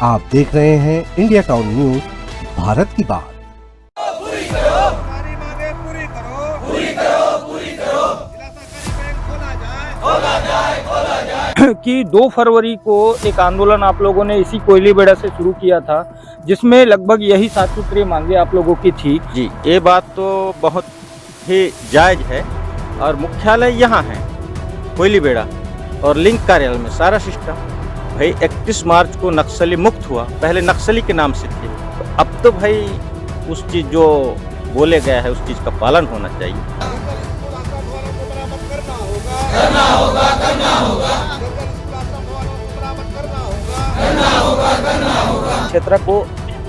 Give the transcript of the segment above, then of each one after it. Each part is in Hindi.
आप देख रहे हैं इंडिया टाउन न्यूज, भारत की बात। पूरी करो, हमारी मांगे पूरी करो, पूरी करो, पूरी करो। जिला सहकारी बैंक खोला जाए कि 2 फरवरी को एक आंदोलन आप लोगों ने इसी कोयली बेड़ा से शुरू किया था, जिसमें लगभग यही 7 सूत्रीय मांगे आप लोगों की थी। जी, ये बात तो बहुत ही जायज़ है और मुख्यालय यहाँ है कोयली बेड़ा और लिंक कार्यालय में सारा सिस्टम। भाई 31 मार्च को नक्सली मुक्त हुआ, पहले नक्सली के नाम से थे, तो अब तो भाई उस चीज़ जो बोले गया है उस चीज़ का पालन होना चाहिए। करना होगा, करना होगा, करना होगा, करना होगा। क्षेत्र को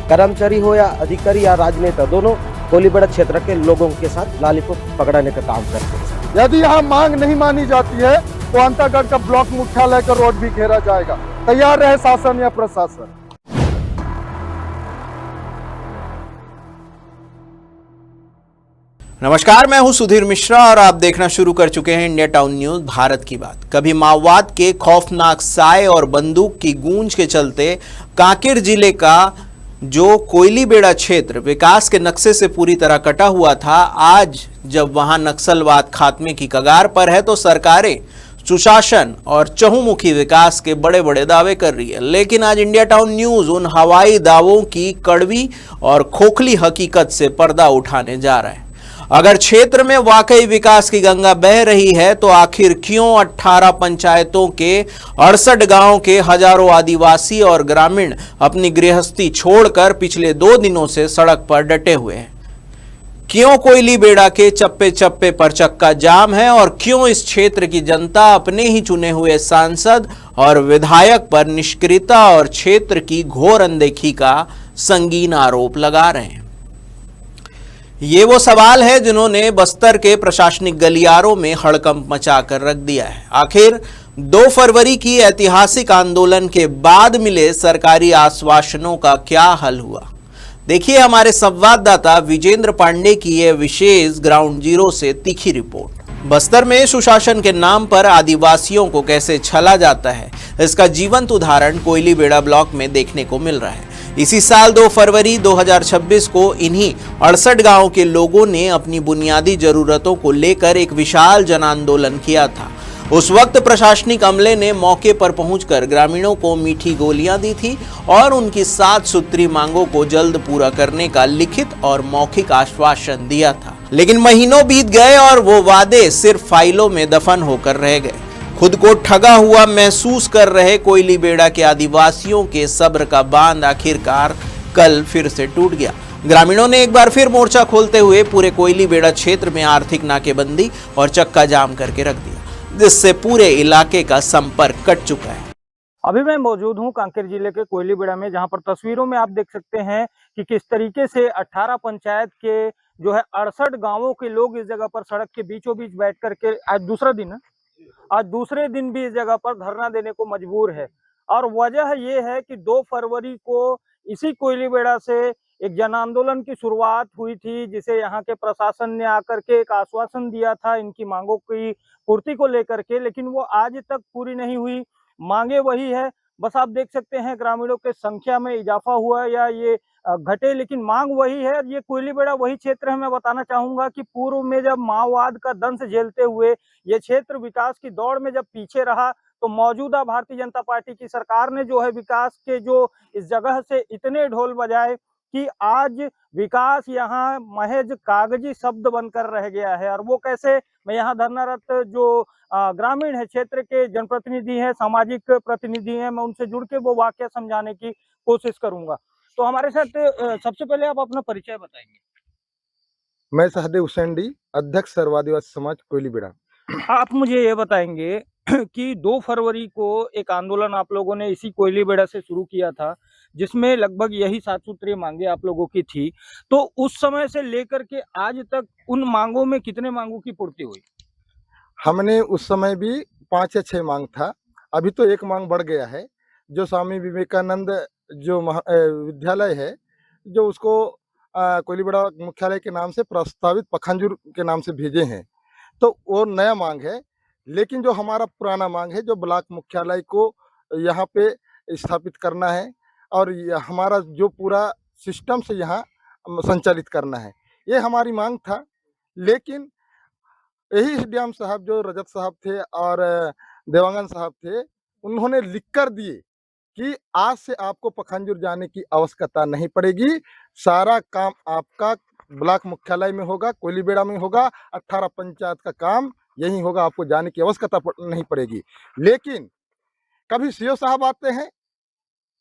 कर्मचारी हो या अधिकारी या राजनेता, दोनों कोयलीबेड़ा क्षेत्र के लोगों के साथ नाली को पकड़ाने का काम करते हैं। यदि यहाँ मांग नहीं मानी जाती है तो अंतरगढ़ का ब्लॉक मुख्यालय का रोड भी घेरा जाएगा। तैयार रहे शासन या प्रशासन। नमस्कार, मैं हूं सुधीर मिश्रा और आप देखना शुरू कर चुके हैं इंडिया टाउन न्यूज, भारत की बात। कभी माओवाद के खौफनाक साए और बंदूक की गूंज के चलते कांकेर जिले का जो कोयली बेड़ा क्षेत्र विकास के नक्शे से पूरी तरह कटा हुआ था, आज जब वहां नक्सलवाद खात्मे की कगार पर है तो सरकारें सुशासन और चहुमुखी विकास के बड़े बड़े दावे कर रही है। लेकिन आज इंडिया टाउन न्यूज उन हवाई दावों की कड़वी और खोखली हकीकत से पर्दा उठाने जा रहा है। अगर क्षेत्र में वाकई विकास की गंगा बह रही है तो आखिर क्यों 18 पंचायतों के 68 गांवों के हजारों आदिवासी और ग्रामीण अपनी गृहस्थी छोड़कर पिछले 2 दिनों से सड़क पर डटे हुए हैं? क्यों कोयली बेड़ा के चप्पे चप्पे पर चक्का जाम है और क्यों इस क्षेत्र की जनता अपने ही चुने हुए सांसद और विधायक पर निष्क्रियता और क्षेत्र की घोर अनदेखी का संगीन आरोप लगा रहे हैं? ये वो सवाल है जिन्होंने बस्तर के प्रशासनिक गलियारों में हड़कंप मचाकर रख दिया है। आखिर 2 फरवरी की ऐतिहासिक आंदोलन के बाद मिले सरकारी आश्वासनों का क्या हल हुआ? देखिए हमारे संवाददाता विजेंद्र पांडे की यह विशेष ग्राउंड जीरो से तीखी रिपोर्ट। बस्तर में सुशासन के नाम पर आदिवासियों को कैसे छला जाता है, इसका जीवंत उदाहरण कोयली बेड़ा ब्लॉक में देखने को मिल रहा है। इसी साल 2 फरवरी 2026 को इन्हीं 68 गांवों के लोगों ने अपनी बुनियादी जरूरतों को लेकर एक विशाल जन आंदोलन किया था। उस वक्त प्रशासनिक अमले ने मौके पर पहुंचकर ग्रामीणों को मीठी गोलियां दी थी और उनकी 7 सूत्री मांगों को जल्द पूरा करने का लिखित और मौखिक आश्वासन दिया था। लेकिन महीनों बीत गए और वो वादे सिर्फ फाइलों में दफन होकर रह गए। खुद को ठगा हुआ महसूस कर रहे कोयली बेड़ा के आदिवासियों के सब्र का बांध आखिरकार कल फिर से टूट गया। ग्रामीणों ने एक बार फिर मोर्चा खोलते हुए पूरे कोयली बेड़ा क्षेत्र में आर्थिक नाकेबंदी और चक्का जाम करके रख दिया, जिससे पूरे इलाके का संपर्क कट चुका है। अभी मैं मौजूद हूं कांकेर जिले के कोयली बेड़ा में, जहां पर तस्वीरों में आप देख सकते हैं कि किस तरीके से 18 पंचायत के जो है 68 गांवों के लोग इस जगह पर सड़क के बीचों बीच बैठ करके आज दूसरे दिन भी इस जगह पर धरना देने को मजबूर है। और वजह यह है कि 2 फरवरी को इसी कोयली बेड़ा से एक जन आंदोलन की शुरुआत हुई थी, जिसे यहाँ के प्रशासन ने आकर के एक आश्वासन दिया था इनकी मांगों की पूर्ति को लेकर के, लेकिन वो आज तक पूरी नहीं हुई। मांगे वही है, बस आप देख सकते हैं ग्रामीणों के संख्या में इजाफा हुआ या ये घटे, लेकिन मांग वही है। ये कोयली बेड़ा वही क्षेत्र है। मैं बताना चाहूंगा कि पूर्व में जब माओवाद का दंश झेलते हुए ये क्षेत्र विकास की दौड़ में जब पीछे रहा, तो मौजूदा भारतीय जनता पार्टी की सरकार ने जो है विकास के जो इस जगह से इतने ढोल बजाए कि आज विकास यहाँ महज कागजी शब्द बनकर रह गया है। और वो कैसे, मैं यहाँ धरनारत जो ग्रामीण है क्षेत्र के जनप्रतिनिधि हैं, सामाजिक प्रतिनिधि हैं, मैं उनसे जुड़ के वो वाकया समझाने की कोशिश करूंगा। तो हमारे साथ सबसे पहले आप अपना परिचय बताएंगे। मैं सहदेव हुसैन डी, अध्यक्ष सर्व आदिवासी समाज कोयली बेड़ा। आप मुझे ये बताएंगे कि 2 फरवरी को एक आंदोलन आप लोगों ने इसी कोयली बेड़ा से शुरू किया था, जिसमें लगभग यही 7 सूत्रीय मांगे आप लोगों की थी। तो उस समय से लेकर के आज तक उन मांगों में कितने मांगों की पूर्ति हुई? हमने उस समय भी 5 या 6 मांग था। अभी तो एक मांग बढ़ गया है। जो स्वामी विवेकानंद जो विद्यालय है, जो उसको कोयली बेड़ा मुख्यालय के नाम से प्रस्तावित पखांजूर के नाम से भेजे हैं, तो वो नया मांग है। लेकिन जो हमारा पुराना मांग है, जो ब्लॉक मुख्यालय को यहाँ पे स्थापित करना है और हमारा जो पूरा सिस्टम से यहाँ संचालित करना है, ये हमारी मांग था। लेकिन यही डीएम साहब जो रजत साहब थे और देवांगन साहब थे, उन्होंने लिख कर दिए कि आज से आपको पखांजूर जाने की आवश्यकता नहीं पड़ेगी, सारा काम आपका ब्लॉक मुख्यालय में होगा, कोयलीबेड़ा में होगा, 18 पंचायत का काम यहीं होगा, आपको जाने की आवश्यकता नहीं पड़ेगी। लेकिन कभी सीओ साहब आते हैं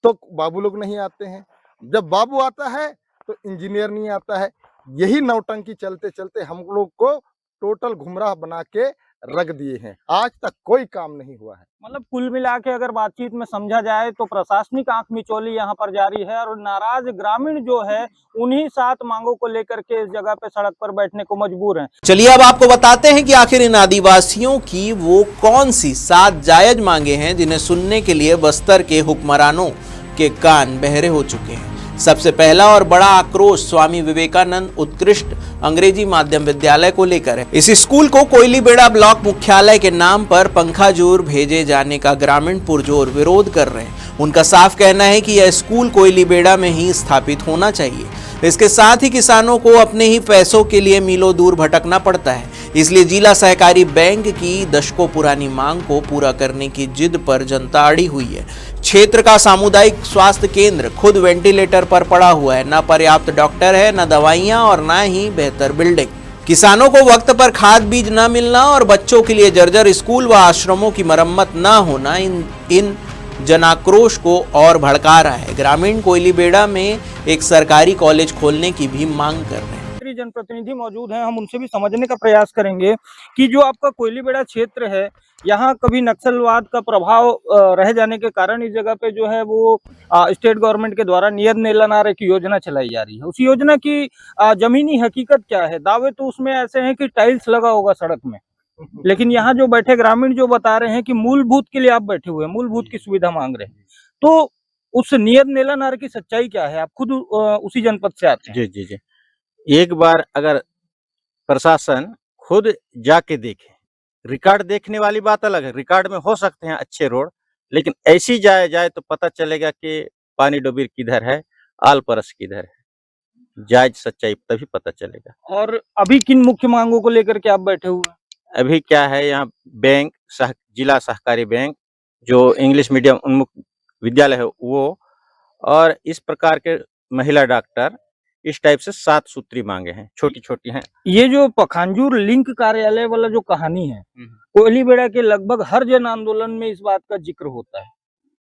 तो बाबू लोग नहीं आते हैं, जब बाबू आता है तो इंजीनियर नहीं आता है। यही नौटंकी चलते चलते हम लोग को टोटल गुमराह बना के रख दिए हैं, आज तक कोई काम नहीं हुआ है। मतलब कुल मिला के अगर बातचीत में समझा जाए तो प्रशासनिक आंख मिचौली यहाँ पर जारी है और नाराज ग्रामीण जो है उन्हीं 7 मांगों को लेकर के इस जगह पे सड़क पर बैठने को मजबूर हैं। चलिए अब आपको बताते हैं कि आखिर इन आदिवासियों की वो कौन सी 7 जायज मांगे हैं जिन्हें सुनने के लिए बस्तर के हुक्मरानों के कान बहरे हो चुके हैं। सबसे पहला और बड़ा आक्रोश स्वामी विवेकानंद उत्कृष्ट अंग्रेजी माध्यम विद्यालय को लेकर है। इस स्कूल को कोयलीबेड़ा ब्लॉक मुख्यालय के नाम पर पंखाजूर भेजे जाने का ग्रामीण पुरजोर विरोध कर रहे हैं। उनका साफ कहना है कि यह स्कूल कोयलीबेड़ा में ही स्थापित होना चाहिए। इसके साथ ही किसानों को अपने ही पैसों के लिए मीलों दूर भटकना पड़ता है, इसलिए जिला सहकारी बैंक की दशकों पुरानी मांग को पूरा करने की जिद पर जनता अड़ी हुई है। क्षेत्र का सामुदायिक स्वास्थ्य केंद्र खुद वेंटिलेटर पर पड़ा हुआ है, न पर्याप्त डॉक्टर है, न दवाइयां और न ही बेहतर बिल्डिंग। किसानों को वक्त पर खाद बीज न मिलना और बच्चों के लिए जर्जर स्कूल व आश्रमों की मरम्मत न होना इन जनाक्रोश को और भड़का रहा है। ग्रामीण कोयलीबेड़ा में एक सरकारी कॉलेज खोलने की भी मांग कर रहे हैं। जनप्रतिनिधि मौजूद हैं, हम उनसे भी समझने का प्रयास करेंगे कि जो आपका कोयलीबेड़ा क्षेत्र है, यहाँ कभी नक्सलवाद का प्रभाव रह जाने के कारण इस जगह पे जो है वो स्टेट गवर्नमेंट के द्वारा नियत नेलनार की योजना चलाई जा रही है। उस योजना की जमीनी हकीकत क्या है? दावे तो उसमें ऐसे हैं कि टाइल्स लगा होगा सड़क में, लेकिन यहाँ जो बैठे ग्रामीण जो बता रहे हैं कि मूलभूत के लिए आप बैठे हुए हैं, मूलभूत की सुविधा मांग रहे हैं, तो उस नियत नेलनार की सच्चाई क्या है? आप खुद उसी जनपद से आते हैं। जी। एक बार अगर प्रशासन खुद जाके देखे, रिकॉर्ड देखने वाली बात अलग है, रिकॉर्ड में हो सकते हैं अच्छे रोड, लेकिन ऐसी जाए तो पता चलेगा कि पानी डोबीर किधर है, आल परस किधर है, जायज सच्चाई तभी पता चलेगा। और अभी किन मुख्य मांगों को लेकर के आप बैठे हुए हैं? अभी क्या है, यहाँ बैंक जिला सहकारी बैंक जो इंग्लिश मीडियम उन्मुख विद्यालय है वो, और इस प्रकार के महिला डॉक्टर, इस टाइप से 7 सूत्री मांगे हैं, छोटी छोटी हैं। ये जो पखांजूर लिंक कार्यालय वाला जो कहानी है, कोयलीबेड़ा के लगभग हर जन आंदोलन में इस बात का जिक्र होता है,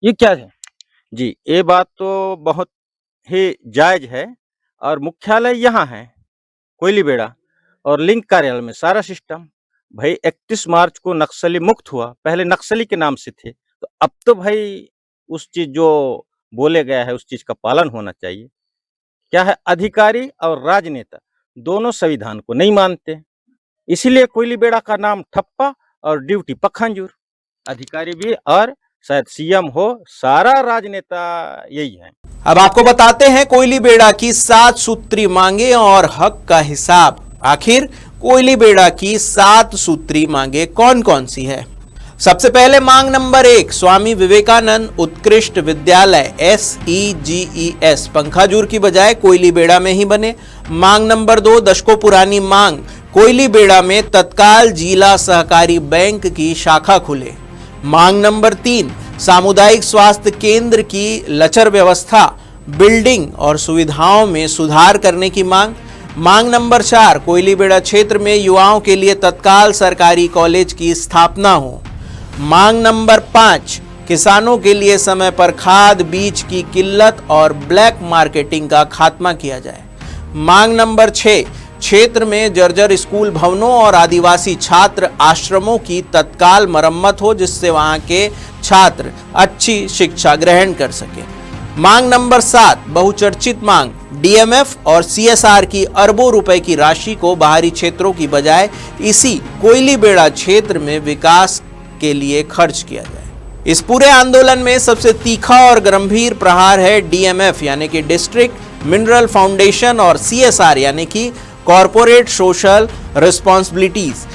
ये क्या है? जी, ये बात तो बहुत ही जायज है और मुख्यालय यहाँ है कोयलीबेड़ा और लिंक कार्यालय में सारा सिस्टम। भाई 31 मार्च को नक्सली मुक्त हुआ, पहले नक्सली के नाम से थे, तो अब तो भाई उस चीज जो बोले गया है उस चीज का पालन होना चाहिए। क्या है, अधिकारी और राजनेता दोनों संविधान को नहीं मानते, इसीलिए कोयलीबेड़ा का नाम ठप्पा और ड्यूटी पखांजूर। अधिकारी भी और शायद सीएम हो, सारा राजनेता यही है। अब आपको बताते हैं कोयलीबेड़ा की 7 सूत्री मांगे और हक का हिसाब। आखिर कोयलीबेड़ा की 7 सूत्री मांगे कौन कौन सी है? सबसे पहले मांग नंबर 1, स्वामी विवेकानंद उत्कृष्ट विद्यालय SEGES पंखाजूर की बजाय कोयलीबेड़ा में ही बने। मांग नंबर 2, दशकों पुरानी मांग, कोयलीबेड़ा में तत्काल जिला सहकारी बैंक की शाखा खुले। मांग नंबर 3, सामुदायिक स्वास्थ्य केंद्र की लचर व्यवस्था, बिल्डिंग और सुविधाओं में सुधार करने की मांग। मांग नंबर 4, कोयलीबेड़ा क्षेत्र में युवाओं के लिए तत्काल सरकारी कॉलेज की स्थापना हो। मांग नंबर 5, किसानों के लिए समय पर खाद बीज की किल्लत और ब्लैक मार्केटिंग का खात्मा किया जाए। मांग नंबर 6, क्षेत्र में जर्जर स्कूल भवनों और आदिवासी छात्र आश्रमों की तत्काल मरम्मत हो, जिससे वहां के छात्र अच्छी शिक्षा ग्रहण कर सके। मांग नंबर 7, बहुचर्चित मांग, DMF और CSR की अरबों रुपए की राशि को बाहरी क्षेत्रों की बजाय इसी कोयलीबेड़ा क्षेत्र में विकास के लिए खर्च किया जाए। इस पूरे आंदोलन में सबसे तीखा और गंभीर प्रहार है DMF यानी कि डिस्ट्रिक्ट मिनरल फाउंडेशन और CSR यानी कि कॉरपोरेट सोशल रिस्पॉन्सिबिलिटीज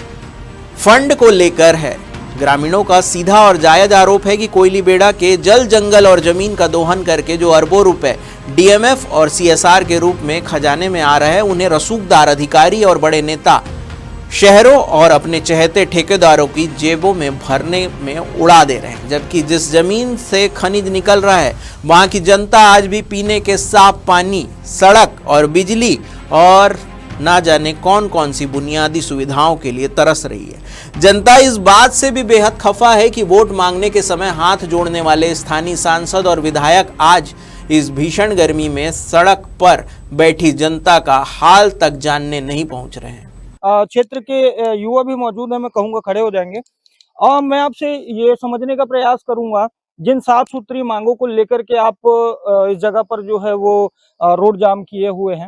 फंड को लेकर है। ग्रामीणों का सीधा और जायज आरोप है कि कोयली बेड़ा के जल, जंगल और जमीन का दोहन करके जो अरबों रुपए डीएमएफ और सीएसआर के रूप में खजाने में आ रहे हैं, उन्हें रसूखदार अधिकारी और बड़े नेता शहरों और अपने चहेते ठेकेदारों की जेबों में भरने में उड़ा दे रहे हैं। जबकि जिस जमीन से खनिज निकल रहा है, वहां की जनता आज भी पीने के साफ पानी, सड़क और बिजली और ना जाने कौन कौन सी बुनियादी सुविधाओं के लिए तरस रही है। जनता इस बात से भी बेहद खफा है कि वोट मांगने के समय हाथ जोड़ने वाले स्थानीय सांसद और विधायक आज इस भीषण गर्मी में सड़क पर बैठी जनता का हाल तक जानने नहीं पहुंच रहे हैं। क्षेत्र के युवा भी मौजूद हैं, मैं कहूंगा खड़े हो जाएंगे और मैं आपसे ये समझने का प्रयास करूंगा, जिन 7 सूत्री मांगों को लेकर के आप इस जगह पर जो है वो रोड जाम किए हुए हैं,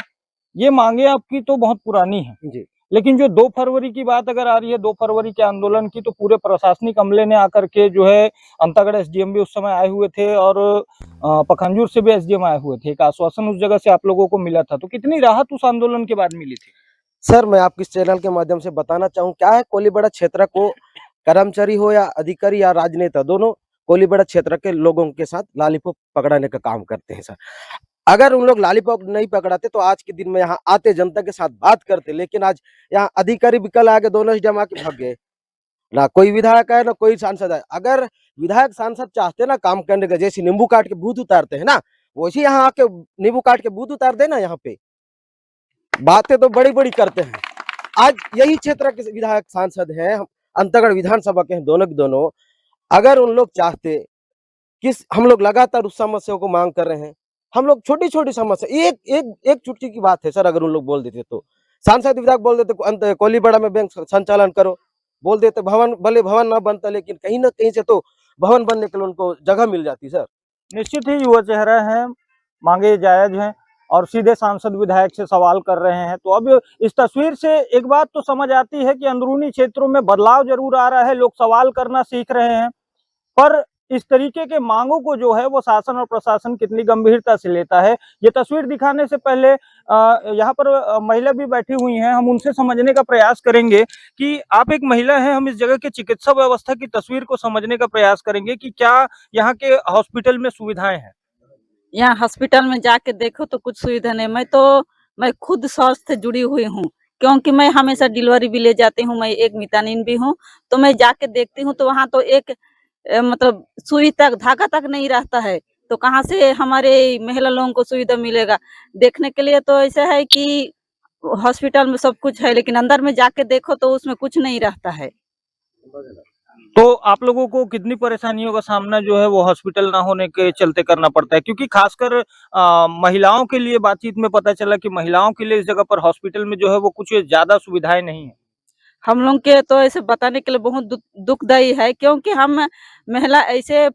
ये मांगे आपकी तो बहुत पुरानी है जी। लेकिन जो 2 फरवरी की बात अगर आ रही है, 2 फरवरी के आंदोलन की, तो पूरे प्रशासनिक अमले ने आकर के जो है अंतागढ़ एसडीएम भी उस समय आए हुए थे और पखांजूर से भी एसडीएम आए हुए थे। एक आश्वासन उस जगह से आप लोगों को मिला था, तो कितनी राहत उस आंदोलन के बाद मिली थी? सर, मैं आपके इस चैनल के माध्यम से बताना चाहूँ, क्या है, कोलीबेड़ा क्षेत्र को कर्मचारी हो या अधिकारी या राजनेता, दोनों कोलीबेड़ा क्षेत्र के लोगों के साथ लॉलीपॉप पकड़ाने का काम करते हैं। सर, अगर उन लोग लॉलीपॉप नहीं पकड़ाते तो आज के दिन में यहाँ आते, जनता के साथ बात करते, लेकिन आज यहाँ अधिकारी भी कल आके दोनों जमा के भाग गए। ना कोई विधायक है ना कोई सांसद है। अगर विधायक सांसद चाहते ना काम करने का, जैसे नींबू काट के भूत उतारते हैं ना, वैसे यहाँ आके नींबू काट के भूत उतार देना। यहाँ पे बातें तो बड़ी बड़ी करते हैं। आज यही क्षेत्र के विधायक सांसद हैं, अंतागढ़ विधानसभा के हैं, दोनों के दोनों। अगर उन लोग चाहते, हम लोग लगातार उस समस्या को मांग कर रहे हैं, हम लोग छोटी छोटी समस्या, एक चुटकी की बात है सर, अगर उन लोग बोल देते तो, सांसद विधायक बोल देते कोलीबेड़ा में बैंक संचालन करो, बोल देते भवन, भले भवन ना बनता लेकिन कहीं ना कहीं से तो भवन बनने के लिए उनको जगह मिल जाती। सर, निश्चित ही युवा चेहरा है, मांगे जायज हैं और सीधे सांसद विधायक से सवाल कर रहे हैं। तो अब इस तस्वीर से एक बात तो समझ आती है कि अंदरूनी क्षेत्रों में बदलाव जरूर आ रहा है, लोग सवाल करना सीख रहे हैं, पर इस तरीके के मांगों को जो है वो शासन और प्रशासन कितनी गंभीरता से लेता है। ये तस्वीर दिखाने से पहले यहाँ पर महिला भी बैठी हुई हैं, हम उनसे समझने का प्रयास करेंगे कि आप एक महिला हैं, हम इस जगह के चिकित्सा व्यवस्था की तस्वीर को समझने का प्रयास करेंगे कि क्या यहाँ के हॉस्पिटल में सुविधाएं हैं। यहाँ हॉस्पिटल में जाके देखो तो कुछ सुविधा नहीं। मैं खुद स्वास्थ्य से जुड़ी हुई हूँ, क्योंकि मैं हमेशा डिलीवरी भी ले जाती हूँ, मैं एक मितानिन भी हूँ। तो मैं जाके देखती हूँ तो वहाँ तो एक मतलब सुई तक, धागा तक नहीं रहता है, तो कहाँ से हमारे महिला लोगों को सुविधा मिलेगा? देखने के लिए तो ऐसा है कि हॉस्पिटल में सब कुछ है, लेकिन अंदर में जाके देखो तो उसमें कुछ नहीं रहता है। तो आप लोगों को कितनी परेशानियों का सामना जो है वो हॉस्पिटल ना होने के चलते करना पड़ता है? क्योंकि खासकर महिलाओं के लिए बातचीत में पता चला कि महिलाओं के लिए इस जगह पर हॉस्पिटल में जो है वो कुछ ज्यादा सुविधाएं नहीं है। हम लोग के तो ऐसे बताने के लिए बहुत दुखदायी है, क्योंकि हम महिला ऐसे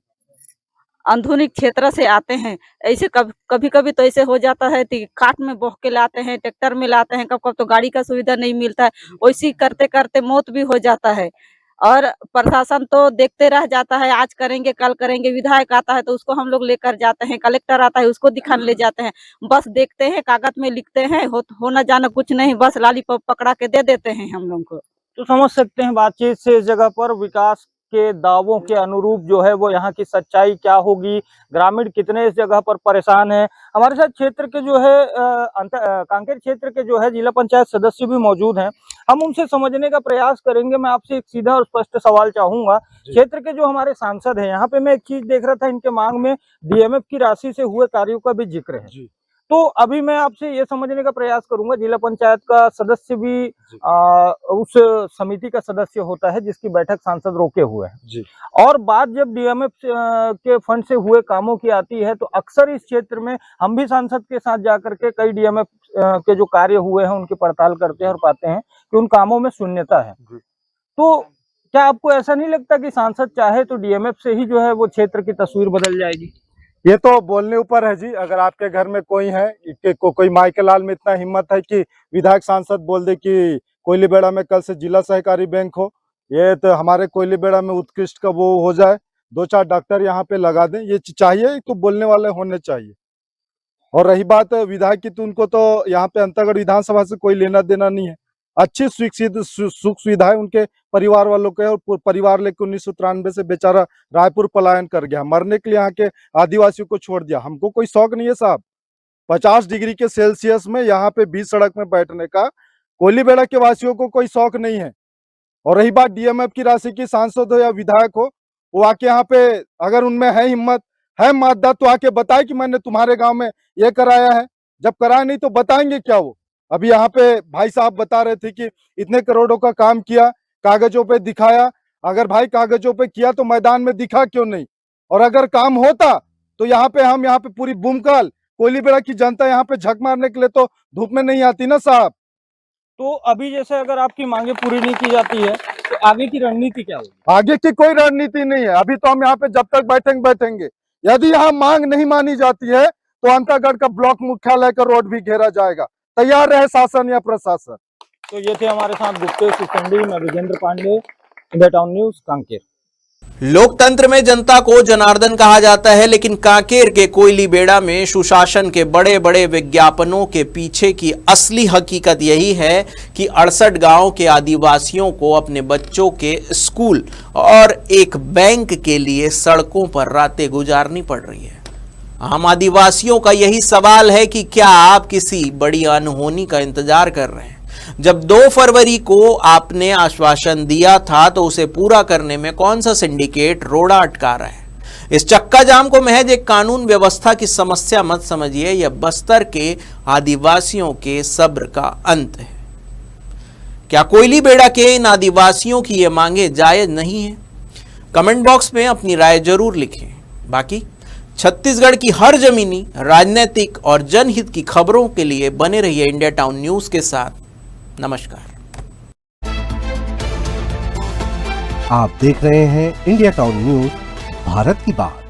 आधुनिक क्षेत्र से आते हैं। ऐसे कभी कभी तो ऐसे हो जाता है कि काट में बह के लाते हैं, ट्रैक्टर में लाते हैं, कब कब तो गाड़ी का सुविधा नहीं मिलता है, वैसे करते करते मौत भी हो जाता है। और प्रशासन तो देखते रह जाता है, आज करेंगे कल करेंगे। विधायक आता है तो उसको हम लोग लेकर जाते हैं, कलेक्टर आता है उसको दिखाने ले जाते हैं, बस देखते हैं, कागज में लिखते हैं, होना जाना कुछ नहीं, बस लॉलीपॉप पकड़ा के दे देते हैं हम लोग को। तो समझ सकते हैं बातचीत से इस जगह पर विकास के दावों के अनुरूप जो है वो यहाँ की सच्चाई क्या होगी, ग्रामीण कितने इस जगह पर परेशान हैं। हमारे साथ क्षेत्र के जो है कांकेर क्षेत्र के जो है जिला पंचायत सदस्य भी मौजूद हैं, हम उनसे समझने का प्रयास करेंगे। मैं आपसे एक सीधा और स्पष्ट सवाल चाहूंगा, क्षेत्र के जो हमारे सांसद हैं, यहाँ पे मैं एक चीज देख रहा था, इनके मांग में डीएमएफ की राशि से हुए कार्यों का भी जिक्र है। तो अभी मैं आपसे ये समझने का प्रयास करूंगा, जिला पंचायत का सदस्य भी उस समिति का सदस्य होता है जिसकी बैठक सांसद रोके हुए हैं जी। और बात जब डीएमएफ के फंड से हुए कामों की आती है तो अक्सर इस क्षेत्र में हम भी सांसद के साथ जाकर के कई डीएमएफ के जो कार्य हुए हैं उनकी पड़ताल करते हैं और पाते हैं कि उन कामों में शून्यता है। तो क्या आपको ऐसा नहीं लगता कि सांसद चाहे तो डीएमएफ से ही जो है वो क्षेत्र की तस्वीर बदल जाएगी? ये तो बोलने ऊपर है जी। अगर आपके घर में कोई है कि कोई माई के लाल में इतना हिम्मत है कि विधायक सांसद बोल दे कि कोयलीबेड़ा में कल से जिला सहकारी बैंक हो, ये तो हमारे कोयलीबेड़ा में उत्कृष्ट का वो हो जाए, 2-4 डॉक्टर यहाँ पे लगा दें, ये चाहिए तो बोलने वाले होने चाहिए। और रही बात विधायक की, तो उनको तो यहाँ पे अंतागढ़ विधानसभा से कोई लेना देना नहीं है। अच्छी सुख सुविधाएं उनके परिवार वालों के, और परिवार लेकर 1993 से बेचारा रायपुर पलायन कर गया, मरने के लिए यहाँ के आदिवासियों को छोड़ दिया। हमको कोई शौक नहीं है साहब 50 डिग्री के सेल्सियस में यहाँ पे बीच सड़क में बैठने का, कोयलीबेड़ा के वासियों को कोई शौक नहीं है। और रही बात डीएमएफ की राशि की, सांसद हो या विधायक हो, वो आके यहाँ पे अगर उनमें है हिम्मत है मादा तो आके बताए कि मैंने तुम्हारे गांव में ये कराया है। जब कराया नहीं तो बताएंगे क्या वो? अभी यहाँ पे भाई साहब बता रहे थे कि इतने करोड़ों का काम किया, कागजों पे दिखाया। अगर भाई कागजों पे किया तो मैदान में दिखा क्यों नहीं? और अगर काम होता तो यहाँ पे पूरी बुमकाल कोयलीबेड़ा की जनता यहाँ पे झक मारने के लिए तो धूप में नहीं आती ना साहब। तो अभी जैसे अगर आपकी मांगे पूरी नहीं की जाती है तो आगे की रणनीति क्या होगी? आगे की कोई रणनीति नहीं है। अभी तो हम यहाँ पे जब तक बैठेंगे। यदि यहाँ मांग नहीं मानी जाती है तो अंतागढ़ का ब्लॉक मुख्यालय का रोड भी घेरा जाएगा। तैयार रहे शासन या प्रशासन। तो ये थे हमारे साथ गुप्तेश सिसंडी, मैं Vijendra Pandey, India town news Kanker. लोकतंत्र में जनता को जनार्दन कहा जाता है, लेकिन कांकेर के कोयलीबेड़ा में सुशासन के बड़े बड़े विज्ञापनों के पीछे की असली हकीकत यही है कि 68 गांव के आदिवासियों को अपने बच्चों के स्कूल और एक बैंक के लिए सड़कों पर रातें गुजारनी पड़ रही है। आम आदिवासियों का यही सवाल है कि क्या आप किसी बड़ी अनहोनी का इंतजार कर रहे हैं? जब 2 फरवरी को आपने आश्वासन दिया था तो उसे पूरा करने में कौन सा सिंडिकेट रोड़ा अटका रहा है? इस चक्का जाम को महज एक कानून व्यवस्था की समस्या मत समझिए, यह बस्तर के आदिवासियों के सब्र का अंत है। क्या कोयलीबेड़ा के इन आदिवासियों की ये मांगे जायज नहीं है? कमेंट बॉक्स में अपनी राय जरूर लिखें। बाकी छत्तीसगढ़ की हर जमीनी, राजनीतिक और जनहित की खबरों के लिए बने रहिए इंडिया टाउन न्यूज के साथ। नमस्कार। आप देख रहे हैं इंडिया टाउन न्यूज, भारत की बात।